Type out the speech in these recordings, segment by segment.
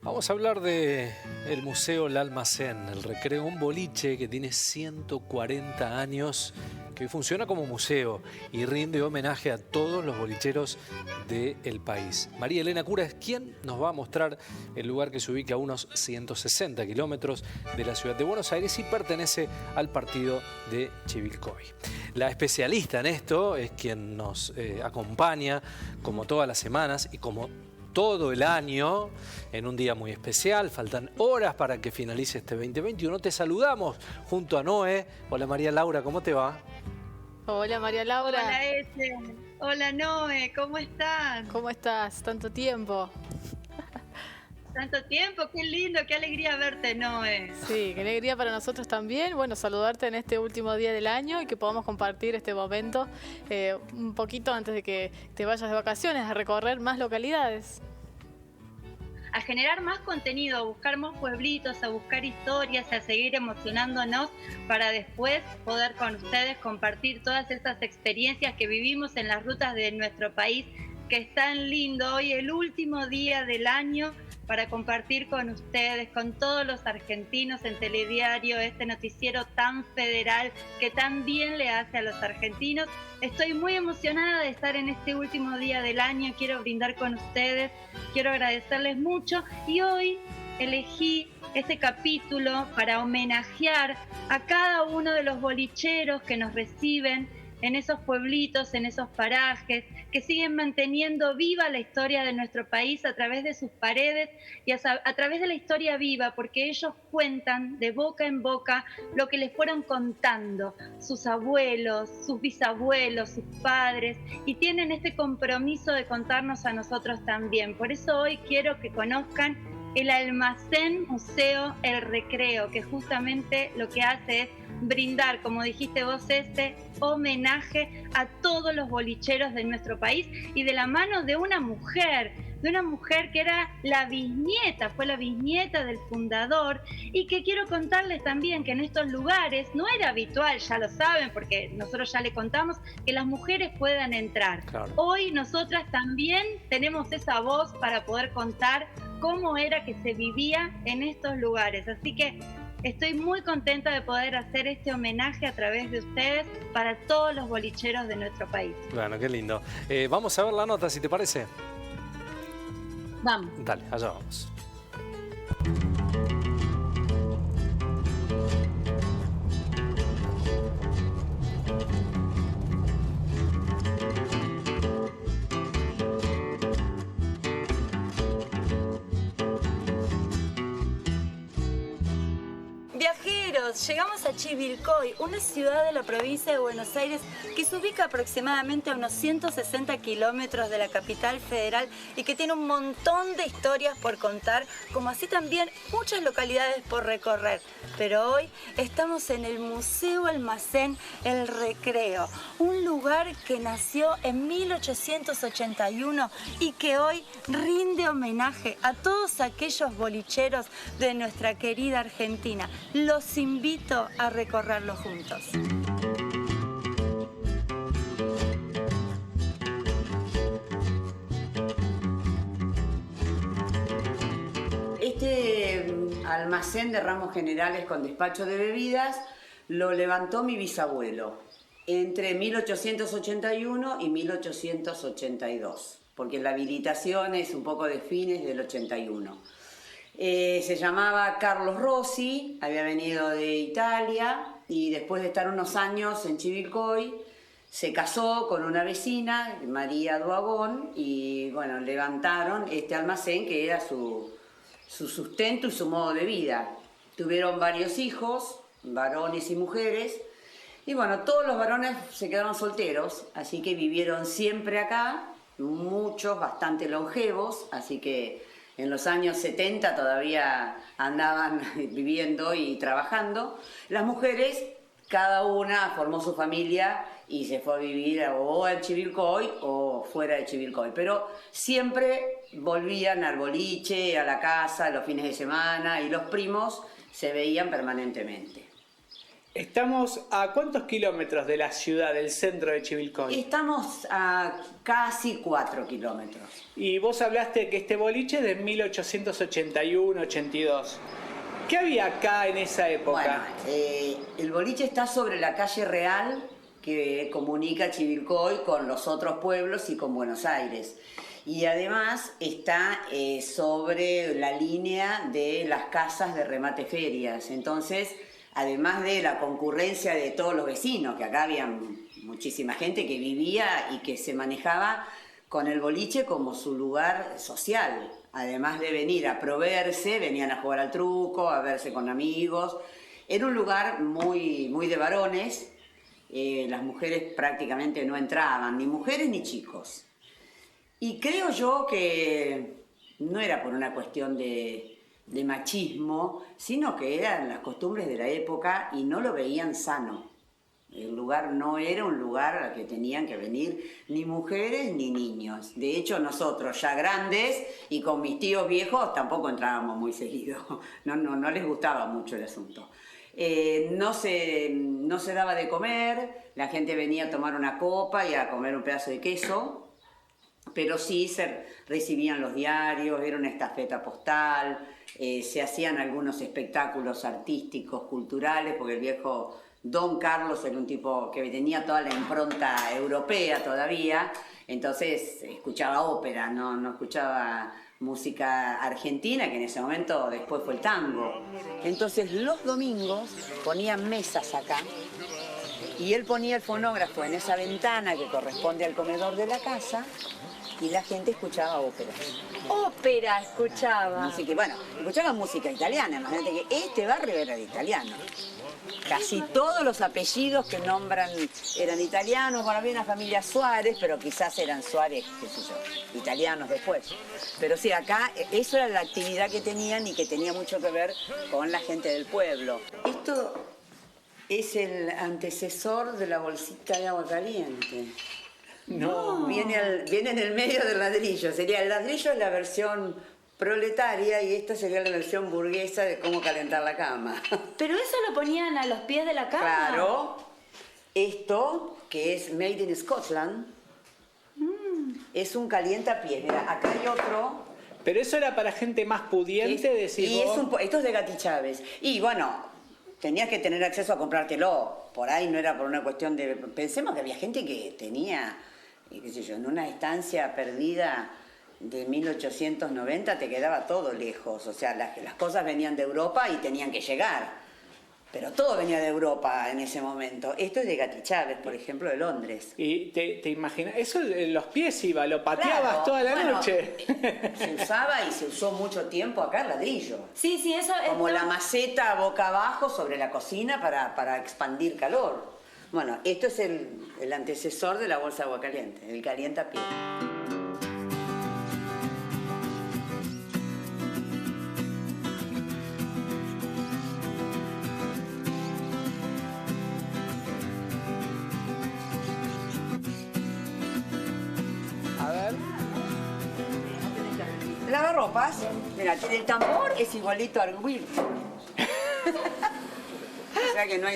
Vamos a hablar de el Museo El Almacén, el Recreo, un boliche que tiene 140 años, que hoy funciona como museo y rinde homenaje a todos los bolicheros del país. María Elena Cura es quien nos va a mostrar el lugar que se ubica a unos 160 kilómetros de la ciudad de Buenos Aires y pertenece al partido de Chivilcoy. La especialista en esto es quien nos acompaña como todas las semanas y como todo el año, en un día muy especial. Faltan horas para que finalice este 2021. Te saludamos junto a Noé. Hola María Laura, ¿cómo te va? Hola María Laura. Hola Ese. Hola Noé, ¿cómo estás? ¿Cómo estás? Tanto tiempo. Tanto tiempo, qué lindo, qué alegría verte, Noé. Sí, qué alegría para nosotros también. Bueno, saludarte en este último día del año y que podamos compartir este momento un poquito antes de que te vayas de vacaciones, a recorrer más localidades. A generar más contenido, a buscar más pueblitos, a buscar historias, a seguir emocionándonos para después poder con ustedes compartir todas esas experiencias que vivimos en las rutas de nuestro país, que es tan lindo. Hoy el último día del año para compartir con ustedes, con todos los argentinos en Telediario, este noticiero tan federal que tan bien le hace a los argentinos. Estoy muy emocionada de estar en este último día del año, quiero brindar con ustedes, quiero agradecerles mucho y hoy elegí este capítulo para homenajear a cada uno de los bolicheros que nos reciben en esos pueblitos, en esos parajes, que siguen manteniendo viva la historia de nuestro país a través de sus paredes y a través de la historia viva, porque ellos cuentan de boca en boca lo que les fueron contando sus abuelos, sus bisabuelos, sus padres, y tienen este compromiso de contarnos a nosotros también. Por eso hoy quiero que conozcan el Almacén Museo El Recreo, que justamente lo que hace es brindar, como dijiste vos, este homenaje a todos los bolicheros de nuestro país y de la mano de una mujer que era la bisnieta, fue la bisnieta del fundador, y que quiero contarles también que en estos lugares no era habitual, ya lo saben, porque nosotros ya le contamos, que las mujeres puedan entrar. Claro. Hoy nosotras también tenemos esa voz para poder contar cómo era que se vivía en estos lugares, así que estoy muy contenta de poder hacer este homenaje a través de ustedes para todos los bolicheros de nuestro país. Bueno, qué lindo. Vamos a ver la nota, si te parece. Vamos. Dale, allá vamos. Viajeros, llegamos a Chivilcoy, una ciudad de la provincia de Buenos Aires que se ubica aproximadamente a unos 160 kilómetros de la capital federal y que tiene un montón de historias por contar, como así también muchas localidades por recorrer. Pero hoy estamos en el Museo Almacén El Recreo, un lugar que nació en 1881 y que hoy rinde homenaje a todos aquellos bolicheros de nuestra querida Argentina. Los invito a recorrerlo juntos. Este almacén de ramos generales con despacho de bebidas lo levantó mi bisabuelo entre 1881 y 1882, porque la habilitación es un poco de fines del 81. Se llamaba Carlos Rossi, había venido de Italia y después de estar unos años en Chivilcoy se casó con una vecina, María Duagón, y bueno, levantaron este almacén que era su sustento y su modo de vida. Tuvieron varios hijos, varones y mujeres, y bueno, todos los varones se quedaron solteros, así que vivieron siempre acá, muchos, bastante longevos, así que en los años 70 todavía andaban viviendo y trabajando. Las mujeres, cada una formó su familia y se fue a vivir o en Chivilcoy o fuera de Chivilcoy. Pero siempre volvían al boliche, a la casa, los fines de semana, y los primos se veían permanentemente. Estamos a ¿cuántos kilómetros de la ciudad, del centro de Chivilcoy? Estamos a casi 4 kilómetros. Y vos hablaste de que este boliche es de 1881-82. ¿Qué había acá en esa época? Bueno, el boliche está sobre la calle Real, que comunica Chivilcoy con los otros pueblos y con Buenos Aires. Y además está sobre la línea de las casas de remate ferias. Entonces, además de la concurrencia de todos los vecinos, que acá había muchísima gente que vivía y que se manejaba con el boliche como su lugar social. Además de venir a proveerse, venían a jugar al truco, a verse con amigos. Era un lugar muy de varones. Las mujeres prácticamente no entraban, ni mujeres ni chicos. Y creo yo que no era por una cuestión de machismo, sino que eran las costumbres de la época y no lo veían sano. El lugar no era un lugar al que tenían que venir ni mujeres ni niños. De hecho, nosotros ya grandes y con mis tíos viejos tampoco entrábamos muy seguido. No les gustaba mucho el asunto. No se daba de comer, la gente venía a tomar una copa y a comer un pedazo de queso, pero sí se recibían los diarios, era una estafeta postal, se hacían algunos espectáculos artísticos, culturales, porque el viejo Don Carlos era un tipo que tenía toda la impronta europea todavía, entonces escuchaba ópera, no escuchaba música argentina, que en ese momento después fue el tango. Entonces los domingos ponían mesas acá y él ponía el fonógrafo en esa ventana que corresponde al comedor de la casa y la gente escuchaba ópera. Ópera escuchaba. Música, bueno, escuchaba música italiana, imagínate que este barrio era de italiano. Casi todos los apellidos que nombran eran italianos. Bueno, había una familia Suárez, pero quizás eran Suárez, qué sé yo, italianos después. Pero sí, acá eso era la actividad que tenían y que tenía mucho que ver con la gente del pueblo. Esto es el antecesor de la bolsita de agua caliente. No. Viene en el medio del ladrillo. Sería el ladrillo es la versión proletaria y esta sería la versión burguesa de cómo calentar la cama. ¿Pero eso lo ponían a los pies de la cama? Claro. Esto, que es Made in Scotland, es un calientapiés. Mira, acá hay otro. Pero eso era para gente más pudiente, decís Y vos. esto es de Gatti Chávez. Y bueno, tenías que tener acceso a comprártelo. Por ahí no era por una cuestión de... Pensemos que había gente que tenía, qué sé yo, en una estancia perdida de 1890 te quedaba todo lejos, o sea, las cosas venían de Europa y tenían que llegar, pero todo venía de Europa en ese momento. Esto es de Gatti Chávez, por ejemplo, de Londres. Y te imaginas, eso en los pies iba, lo pateabas Claro, toda la bueno, noche. Se usaba y se usó mucho tiempo acá el ladrillo. Sí, eso es... Como la maceta boca abajo sobre la cocina para expandir calor. Bueno, esto es el antecesor de la bolsa de agua caliente, el calientapiés. Lavarropas, mira, el tambor es igualito al Whirlpool. O sea que no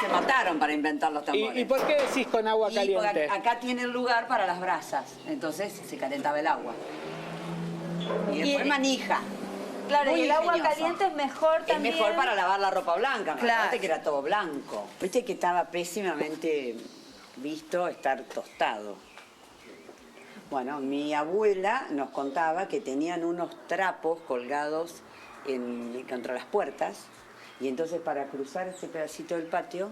se mataron para inventar los tambores. ¿Y por qué decís con agua caliente? Acá tiene el lugar para las brasas, entonces se calentaba el agua. Y después manija. Claro, Muy y el agua ingenioso. caliente es mejor también. Es mejor para lavar la ropa blanca, Claro. fíjate que era todo blanco. Viste que estaba pésimamente visto estar tostado. Bueno, mi abuela nos contaba que tenían unos trapos colgados contra las puertas y entonces para cruzar este pedacito del patio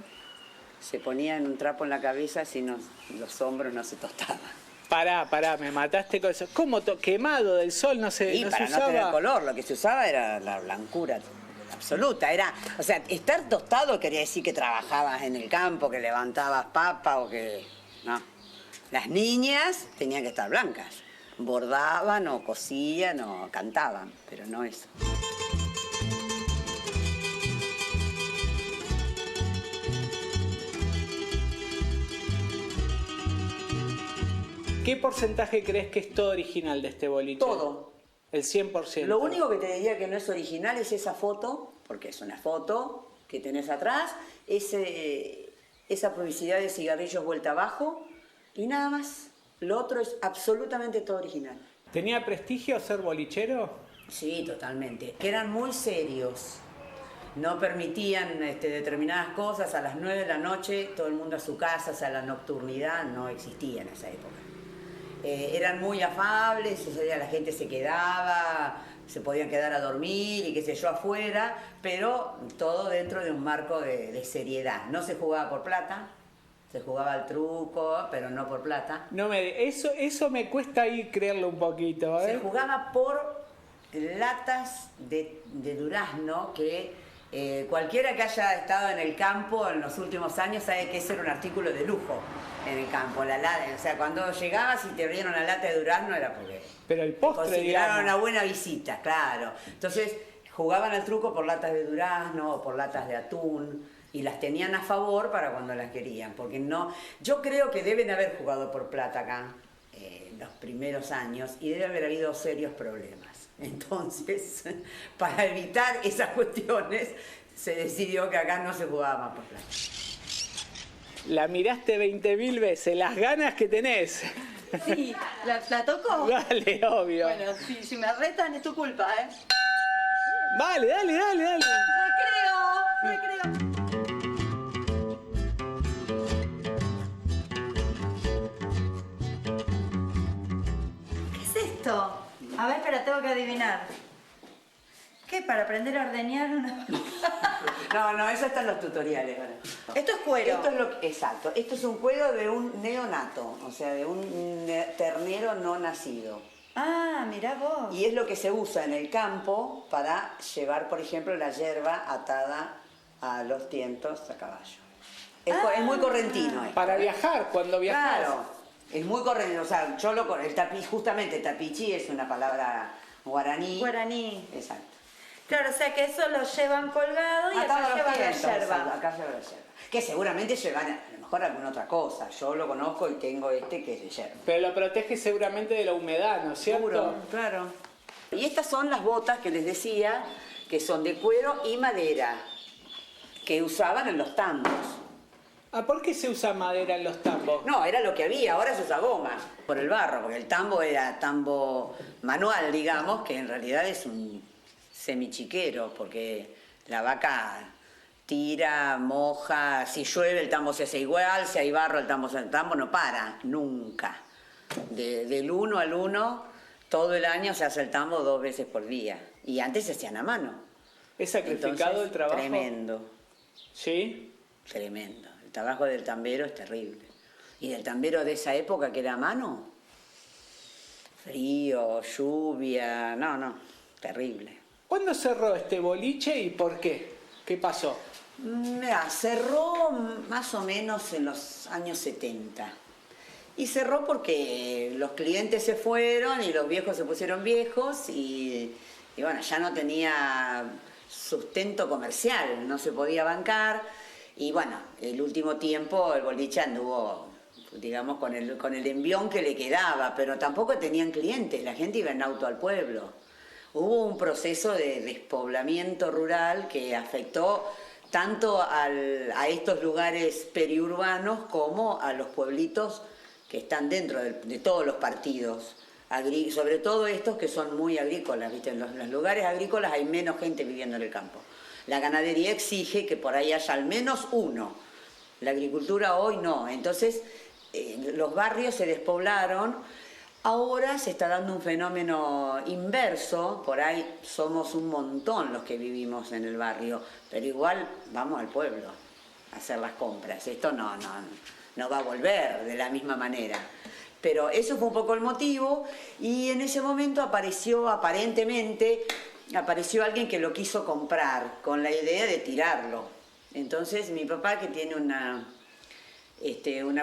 se ponían un trapo en la cabeza así los hombros no se tostaban. Pará, me mataste con eso. ¿Cómo quemado del sol no se, Y no para se no usaba? tener color, lo que se usaba era la blancura absoluta. O sea, estar tostado quería decir que trabajabas en el campo, que levantabas papa o que... No. Las niñas tenían que estar blancas. Bordaban o cosían o cantaban, pero no eso. ¿Qué porcentaje crees que es todo original de este boliche? Todo. El 100%. Lo único que te diría que no es original es esa foto, porque es una foto que tenés atrás, esa publicidad de cigarrillos vuelta abajo y nada más. Lo otro es absolutamente todo original. ¿Tenía prestigio ser bolichero? Sí, totalmente. Que eran muy serios. No permitían determinadas cosas. A las 9 de la noche todo el mundo a su casa, o sea, la nocturnidad no existía en esa época. Eran muy afables, ese día la gente se quedaba, se podían quedar a dormir y qué sé yo afuera, pero todo dentro de un marco de seriedad. No se jugaba por plata, se jugaba al truco, pero no por plata. Eso me cuesta ahí creerlo un poquito. Se jugaba por latas de durazno que cualquiera que haya estado en el campo en los últimos años sabe que ese era un artículo de lujo en el campo. O sea, cuando llegabas y te abrieron una lata de durazno era porque pero el postre, consideraron digamos, una buena visita, claro. Entonces jugaban al truco por latas de durazno o por latas de atún y las tenían a favor para cuando las querían, porque no. Yo creo que deben haber jugado por plata acá los primeros años y debe haber habido serios problemas. Entonces, para evitar esas cuestiones, se decidió que acá no se jugaba más por plata. La miraste 20.000 veces, las ganas que tenés. Sí, ¿la toco? Dale, obvio. Bueno, sí, si me retan es tu culpa, ¿eh? Vale, dale. Recreo. ¿Qué es esto? A ver, espera, tengo que adivinar. ¿Qué? ¿Para aprender a ordeñar una...? No, eso está en los tutoriales. ¿Vale? Esto es cuero. Exacto. Esto es un cuero de un neonato, o sea, de un ternero no nacido. Ah, mirá vos. Y es lo que se usa en el campo para llevar, por ejemplo, la yerba atada a los tientos a caballo. Es muy correntino esto. Para viajar, cuando viajas. Claro, es muy correntino. O sea, justamente tapichi es una palabra guaraní. Guaraní. Exacto. Claro, o sea que eso lo llevan colgado y acá llevan la yerba. Acá llevan la yerba. Que seguramente llevan a lo mejor alguna otra cosa. Yo lo conozco y tengo que es de yerba. Pero lo protege seguramente de la humedad, ¿no es cierto? Seguro, claro. Y estas son las botas que les decía, que son de cuero y madera, que usaban en los tambos. ¿Por qué se usa madera en los tambos? No, era lo que había, ahora se usa goma, por el barro, porque el tambo era tambo manual, digamos, que en realidad es un semichiquero, porque la vaca tira, moja, si llueve el tambo se hace igual, si hay barro el tambo no para, nunca. Del 1 al 1, todo el año se hace el tambo 2 veces por día, y antes se hacían a mano. ¿Es sacrificado Entonces, el trabajo? Tremendo. ¿Sí? Tremendo. El trabajo del tambero es terrible. Y del tambero de esa época que era a mano, frío, lluvia, no, terrible. ¿Cuándo cerró este boliche y por qué? ¿Qué pasó? Mirá, cerró más o menos en los años 70. Y cerró porque los clientes se fueron y los viejos se pusieron viejos y bueno, ya no tenía sustento comercial, no se podía bancar. Y bueno, el último tiempo el boliche anduvo, digamos, con el envión que le quedaba, pero tampoco tenían clientes, la gente iba en auto al pueblo. Hubo un proceso de despoblamiento rural que afectó tanto a estos lugares periurbanos como a los pueblitos que están dentro de todos los partidos, sobre todo estos que son muy agrícolas, ¿viste? En los lugares agrícolas hay menos gente viviendo en el campo. La ganadería exige que por ahí haya al menos uno. La agricultura hoy no. Entonces, los barrios se despoblaron. Ahora se está dando un fenómeno inverso. Por ahí somos un montón los que vivimos en el barrio. Pero igual vamos al pueblo a hacer las compras. Esto no va a volver de la misma manera. Pero eso fue un poco el motivo. Y en ese momento apareció alguien que lo quiso comprar con la idea de tirarlo. Entonces mi papá, que tiene una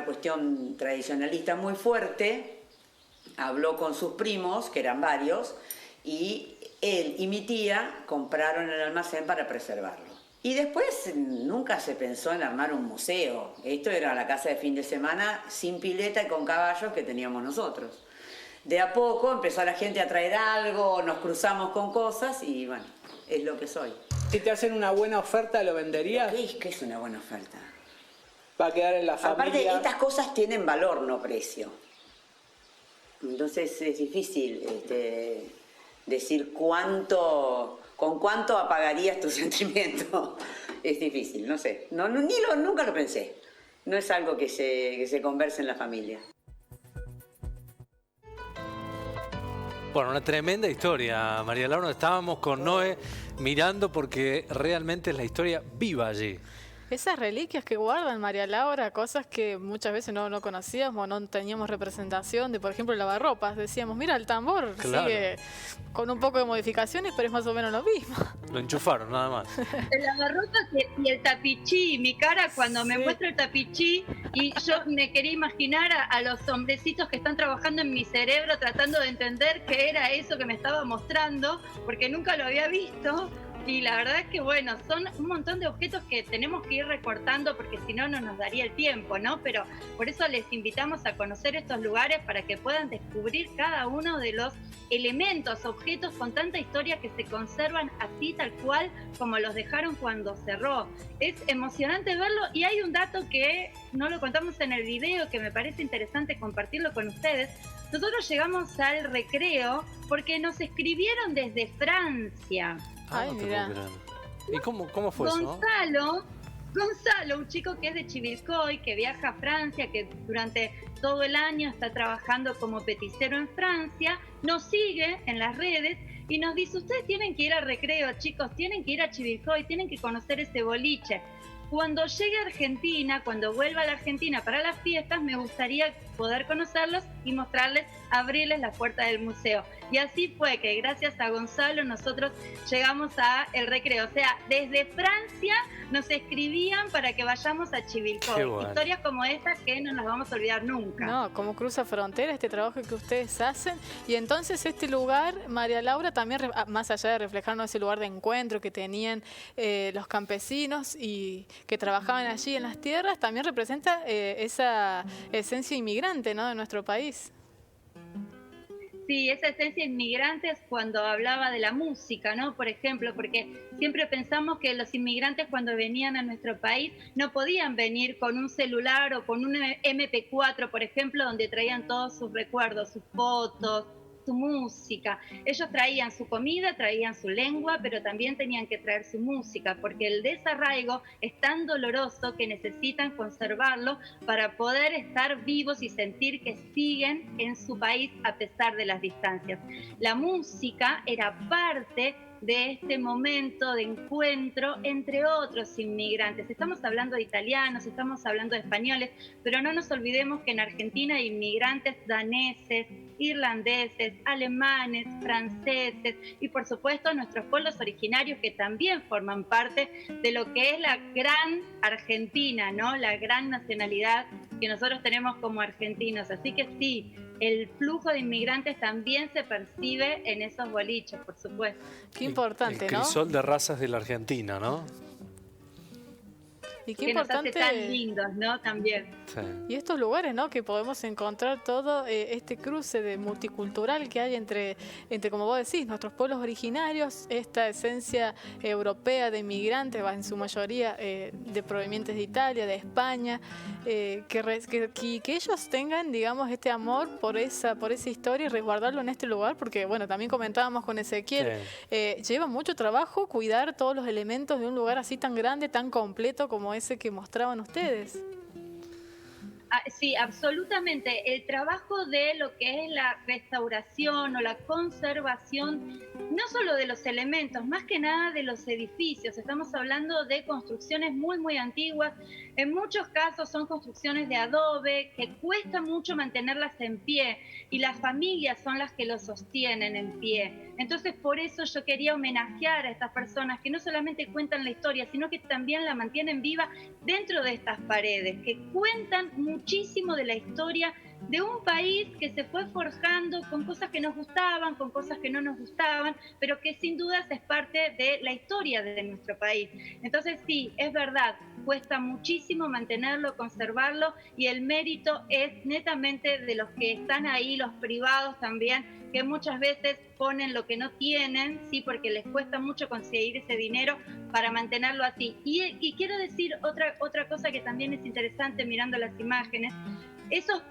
cuestión tradicionalista muy fuerte, habló con sus primos, que eran varios, y él y mi tía compraron el almacén para preservarlo. Y después nunca se pensó en armar un museo. Esto era la casa de fin de semana sin pileta y con caballos que teníamos nosotros. De a poco empezó la gente a traer algo, nos cruzamos con cosas y bueno, es lo que soy. Si te hacen una buena oferta, ¿lo venderías? ¿Qué es una buena oferta? Va a quedar en la familia. Aparte, estas cosas tienen valor, no precio. Entonces es difícil decir con cuánto apagarías tu sentimiento. Es difícil, no sé. Nunca lo pensé. No es algo que se converse en la familia. Bueno, una tremenda historia, María Laura. Estábamos con Noé mirando porque realmente es la historia viva allí. Esas reliquias que guardan, María Laura, cosas que muchas veces no conocíamos, no teníamos representación de, por ejemplo, el lavarropas. Decíamos, mira, el tambor sigue con un poco de modificaciones, pero es más o menos lo mismo. Lo enchufaron, nada más. El lavarropas y el tapichí, mi cara cuando me muestra el tapichí, y yo me quería imaginar a los hombrecitos que están trabajando en mi cerebro tratando de entender qué era eso que me estaba mostrando, porque nunca lo había visto. Y la verdad es que, bueno, son un montón de objetos que tenemos que ir recortando porque si no, no nos daría el tiempo, ¿no? Pero por eso les invitamos a conocer estos lugares para que puedan descubrir cada uno de los elementos, objetos con tanta historia que se conservan así tal cual como los dejaron cuando cerró. Es emocionante verlo y hay un dato que no lo contamos en el video que me parece interesante compartirlo con ustedes. Nosotros llegamos al Recreo porque nos escribieron desde Francia. Ay, mira. ¿Y cómo fue eso? Gonzalo, un chico que es de Chivilcoy, que viaja a Francia, que durante todo el año está trabajando como peticero en Francia, nos sigue en las redes y nos dice, ustedes tienen que ir al Recreo, chicos, tienen que ir a Chivilcoy, tienen que conocer ese boliche. Cuando llegue a Argentina, cuando vuelva a la Argentina para las fiestas, me gustaría poder conocerlos y mostrarles, abrirles la puerta del museo. Y así fue que gracias a Gonzalo nosotros llegamos a El Recreo. O sea, desde Francia nos escribían para que vayamos a Chivilcoy. Bueno. Historias como estas que no nos vamos a olvidar nunca. No, como cruza frontera este trabajo que ustedes hacen. Y entonces este lugar, María Laura, también más allá de reflejarnos ese lugar de encuentro que tenían los campesinos y que trabajaban allí en las tierras, también representa esa esencia inmigrante, ¿no?, de nuestro país. Sí, esa esencia inmigrante es cuando hablaba de la música, ¿no? Por ejemplo, porque siempre pensamos que los inmigrantes cuando venían a nuestro país no podían venir con un celular o con un MP4, por ejemplo, donde traían todos sus recuerdos, sus fotos, su música. Ellos traían su comida, traían su lengua, pero también tenían que traer su música, porque el desarraigo es tan doloroso que necesitan conservarlo para poder estar vivos y sentir que siguen en su país a pesar de las distancias. La música era parte de este momento de encuentro entre otros inmigrantes. Estamos hablando de italianos, estamos hablando de españoles, pero no nos olvidemos que en Argentina hay inmigrantes daneses, irlandeses, alemanes, franceses y por supuesto nuestros pueblos originarios que también forman parte de lo que es la gran Argentina, ¿no? La gran nacionalidad que nosotros tenemos como argentinos. Así que sí, el flujo de inmigrantes también se percibe en esos boliches, por supuesto. Qué importante, ¿no? El crisol de razas de la Argentina, ¿no? Y qué que importante, nos hace tan lindos, ¿no? También. Sí. Y estos lugares, ¿no? Que podemos encontrar todo este cruce de multicultural que hay entre, como vos decís, nuestros pueblos originarios, esta esencia europea de inmigrantes, en su mayoría de provenientes de Italia, de España, que ellos tengan, digamos, este amor por esa historia y resguardarlo en este lugar, porque, bueno, también comentábamos con Ezequiel, lleva mucho trabajo cuidar todos los elementos de un lugar así tan grande, tan completo como ese que mostraban ustedes. Sí, absolutamente. El trabajo de lo que es la restauración o la conservación, no solo de los elementos, más que nada de los edificios. Estamos hablando de construcciones muy, muy antiguas. En muchos casos son construcciones de adobe que cuesta mucho mantenerlas en pie y las familias son las que los sostienen en pie. Entonces, por eso yo quería homenajear a estas personas que no solamente cuentan la historia, sino que también la mantienen viva dentro de estas paredes, que cuentan muchísimo de la historia de un país que se fue forjando con cosas que nos gustaban, con cosas que no nos gustaban, pero que sin dudas es parte de la historia de nuestro país. Entonces sí, es verdad, cuesta muchísimo mantenerlo, conservarlo, y el mérito es netamente de los que están ahí, los privados también, que muchas veces ponen lo que no tienen, ¿sí? Porque les cuesta mucho conseguir ese dinero para mantenerlo así. Y quiero decir otra cosa que también es interesante mirando las imágenes.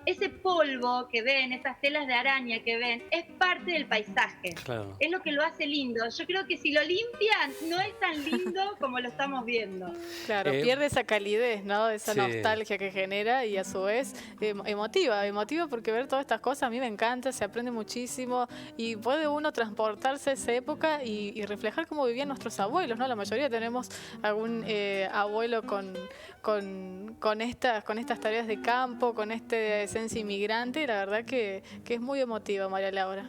Ese polvo que ven, esas telas de araña que ven, es parte del paisaje. Claro. Es lo que lo hace lindo. Yo creo que si lo limpian, no es tan lindo como lo estamos viendo. Claro, pierde esa calidez, ¿no? Esa sí. nostalgia que genera y a su vez emotiva porque ver todas estas cosas a mí me encanta, se aprende muchísimo y puede uno transportarse a esa época y reflejar cómo vivían nuestros abuelos, ¿no? La mayoría tenemos algún abuelo con estas tareas de campo, con esta esencia inmigrante, y la verdad que es muy emotiva, María Laura.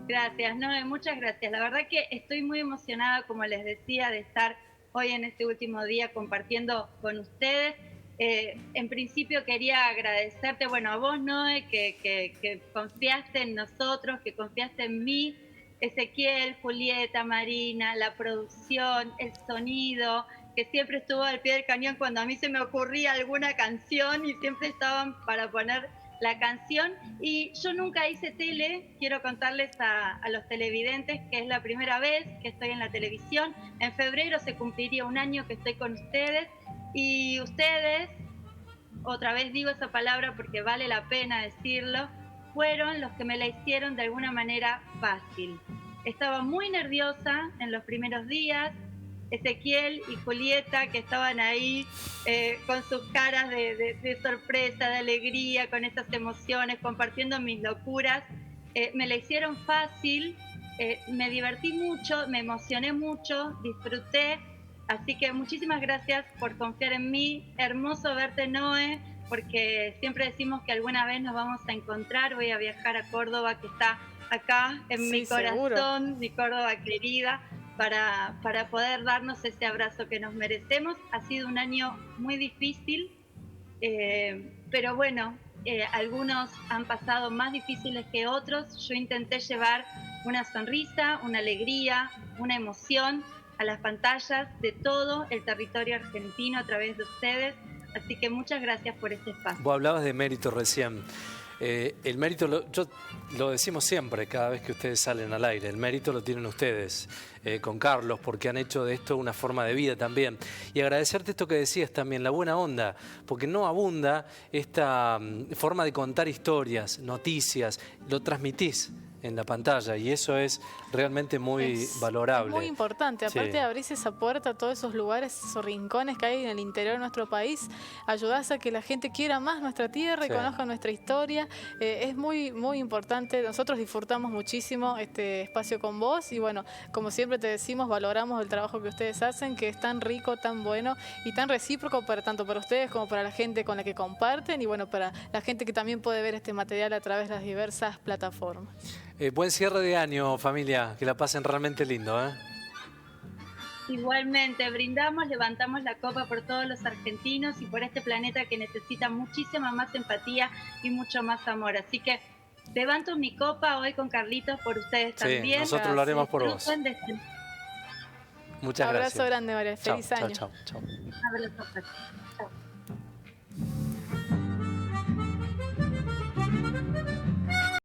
Gracias, muchas gracias. La verdad que estoy muy emocionada, como les decía, de estar hoy en este último día compartiendo con ustedes. En principio quería agradecerte, a vos, Noé, que confiaste en nosotros, que confiaste en mí, Ezequiel, Julieta, Marina, la producción, el sonido, que siempre estuvo al pie del cañón cuando a mí se me ocurría alguna canción y siempre estaban para poner la canción. Y yo nunca hice tele, quiero contarles a los televidentes que es la primera vez que estoy en la televisión. En febrero se cumpliría 1 año que estoy con ustedes y ustedes, otra vez digo esa palabra porque vale la pena decirlo, fueron los que me la hicieron de alguna manera fácil. Estaba muy nerviosa en los primeros días. Ezequiel y Julieta, que estaban ahí con sus caras de sorpresa, de alegría, con estas emociones, compartiendo mis locuras, me la hicieron fácil, me divertí mucho, me emocioné mucho, disfruté, así que muchísimas gracias por confiar en mí. Hermoso verte, Noé, porque siempre decimos que alguna vez nos vamos a encontrar. Voy a viajar a Córdoba, que está acá en mi corazón, seguro. Mi Córdoba querida, para poder darnos ese abrazo que nos merecemos. Ha sido un año muy difícil, pero bueno, algunos han pasado más difíciles que otros. Yo intenté llevar una sonrisa, una alegría, una emoción a las pantallas de todo el territorio argentino a través de ustedes. Así que muchas gracias por este espacio. Vos hablabas de mérito recién. El mérito, yo lo decimos siempre, cada vez que ustedes salen al aire, el mérito lo tienen ustedes, con Carlos, porque han hecho de esto una forma de vida también. Y agradecerte esto que decías también, la buena onda, porque no abunda esta forma de contar historias, noticias, lo transmitís en la pantalla y eso es realmente muy valorable. Es muy importante, aparte sí. Abrís esa puerta a todos esos lugares, esos rincones que hay en el interior de nuestro país, ayudás a que la gente quiera más nuestra tierra y conozca nuestra historia. Es muy, muy importante, nosotros disfrutamos muchísimo este espacio con vos y bueno, como siempre te decimos, valoramos el trabajo que ustedes hacen, que es tan rico, tan bueno y tan recíproco tanto para ustedes como para la gente con la que comparten y bueno, para la gente que también puede ver este material a través de las diversas plataformas. Buen cierre de año, familia, que la pasen realmente lindo, ¿eh? Igualmente, brindamos, levantamos la copa por todos los argentinos y por este planeta que necesita muchísima más empatía y mucho más amor. Así que levanto mi copa hoy con Carlitos por ustedes también. Nosotros lo haremos por vos. Muchas gracias. Abrazo grande, María. Feliz año. Chao. Abrazo. Chao.